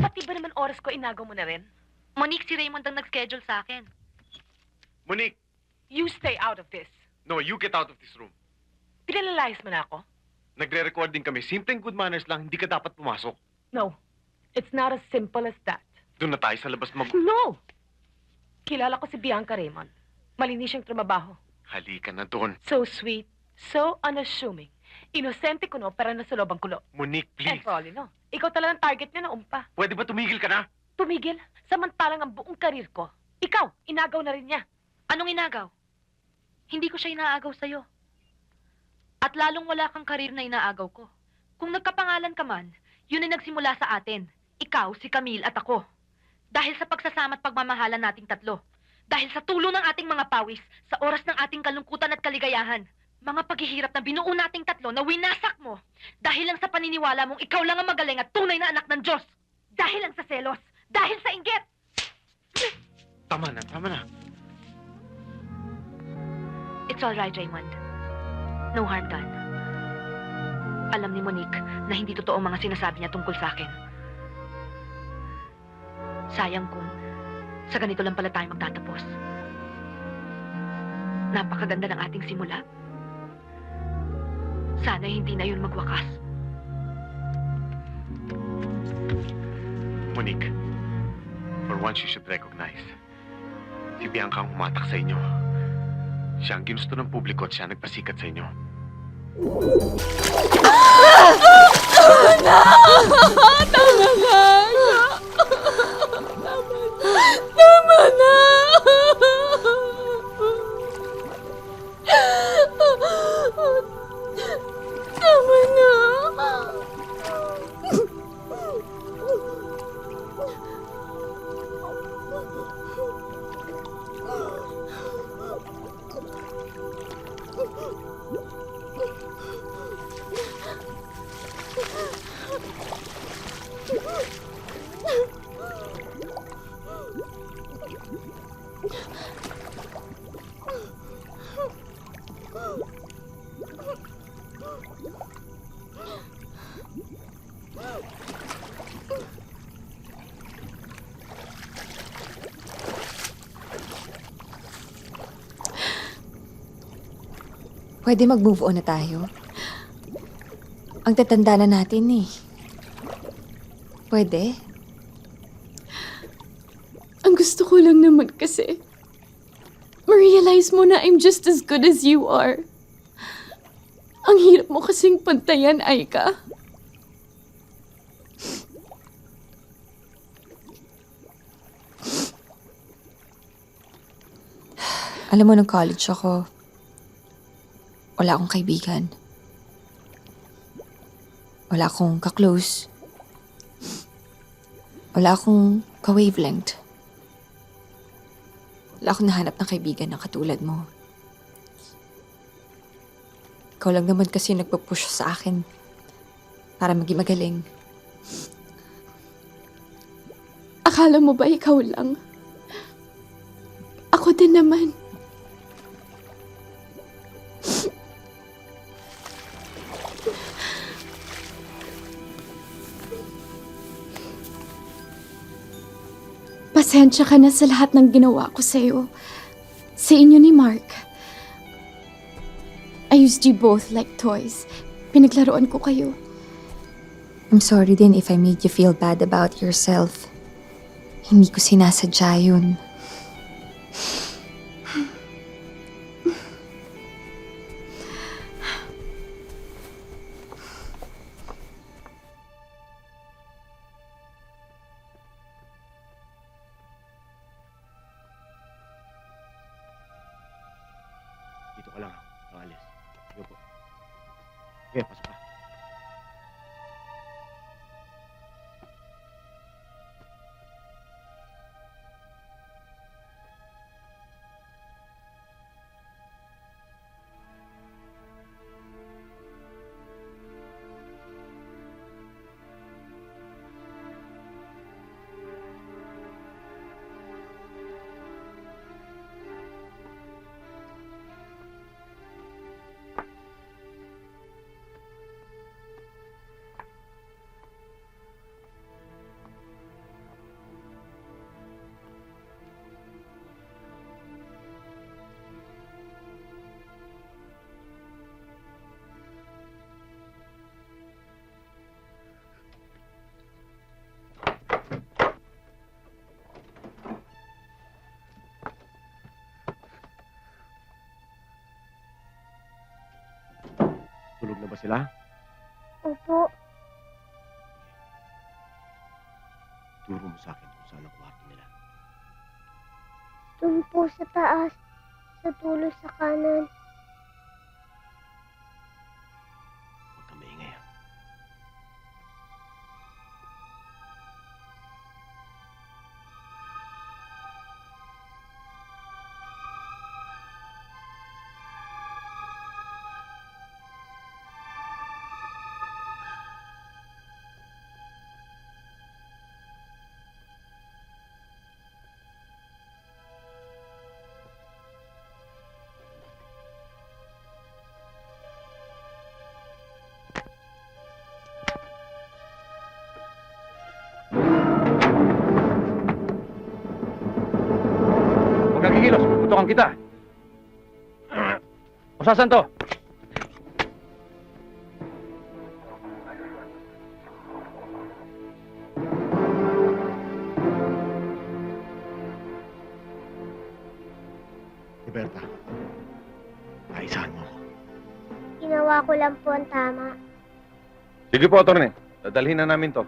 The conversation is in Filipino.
Pati ba naman oras ko inagaw mo na rin? Monique, si Raymond ang nag-schedule sa akin. Monique, You stay out of this. no, you get out of this room. Pinalalayas mo na ako? Nagre-recording kami. Simpleng good manners lang, hindi ka dapat pumasok. No. It's not as simple as that. Doon na tayo sa labas No! Kilala ko si Bianca Raymond. Malinis siyang trumabaho. Halika na doon. So sweet, so unassuming. Inosente ko no, pero nasa loob ang kulo. Monique, And please. Rolly, no? Ikaw talagang target niya na umpa. Pwede ba tumigil ka na? Tumigil, samantalang ang buong karir ko. Ikaw, inagaw na rin niya. Anong inagaw? Hindi ko siya inaagaw sa'yo. At lalong wala kang karir na inaagaw ko. Kung nagkapangalan ka man, yun ay nagsimula sa atin. Ikaw, si Camille at ako. Dahil sa pagsasama at pagmamahalan nating tatlo. Dahil sa tulong ng ating mga pawis, sa oras ng ating kalungkutan at kaligayahan. Mga paghihirap na binuo nating tatlo na winasak mo. Dahil lang sa paniniwala mong ikaw lang ang magaling at tunay na anak ng Diyos. Dahil lang sa selos. Dahil sa inggit. Tama na, tama na. It's all right, Raymond. No harm done. Alam ni Monique na hindi totoo ang mga sinasabi niya tungkol sa akin. Sayang kung sa ganito lang pala tayo magtatapos. Napakaganda ng ating simula. Sana hindi na yun magwakas. Monique, for once you should recognize. Si Bianca ang humatak sa inyo. Siya ang ginusto ng publiko at siya nagpasikat sa inyo. Tama na! Tama na! Tama na! Pwede mag-move on na tayo. Ang tatanda na natin eh. Pwede? Ang gusto ko lang naman kasi, ma-realize mo na I'm just as good as you are. Ang hirap mo kasing pantayan, Aika. Alam mo, nung college ako, wala akong kaibigan. Wala akong ka-close. Wala akong ka-wavelength. Wala akong nahanap ng kaibigan na katulad mo. Ikaw lang naman kasi nagpa-push sa akin para maging magaling. Akala mo ba ikaw lang? Ako din naman. Pasensya ka na sa lahat ng ginawa ko sa'yo. Sa inyo ni Mark. I used you both like toys. Pinaglaruan ko kayo. I'm sorry din if I made you feel bad about yourself. Hindi ko sinasadya yun. Dito ka lang, alis. Sige po. Sige, pasok ka. ba sila? Opo. Turo mo sa akin kung saan ang kwarto nila. Doon po sa taas. Sa dulo sa kanan. Huwag kang maingay, ha? Huwag kang kikilos, putukan kita. O sasan to? Roberta, naisahan mo ako. Ginawa ko lang po ang tama. Sige po, Atty. Dadalhin na namin to.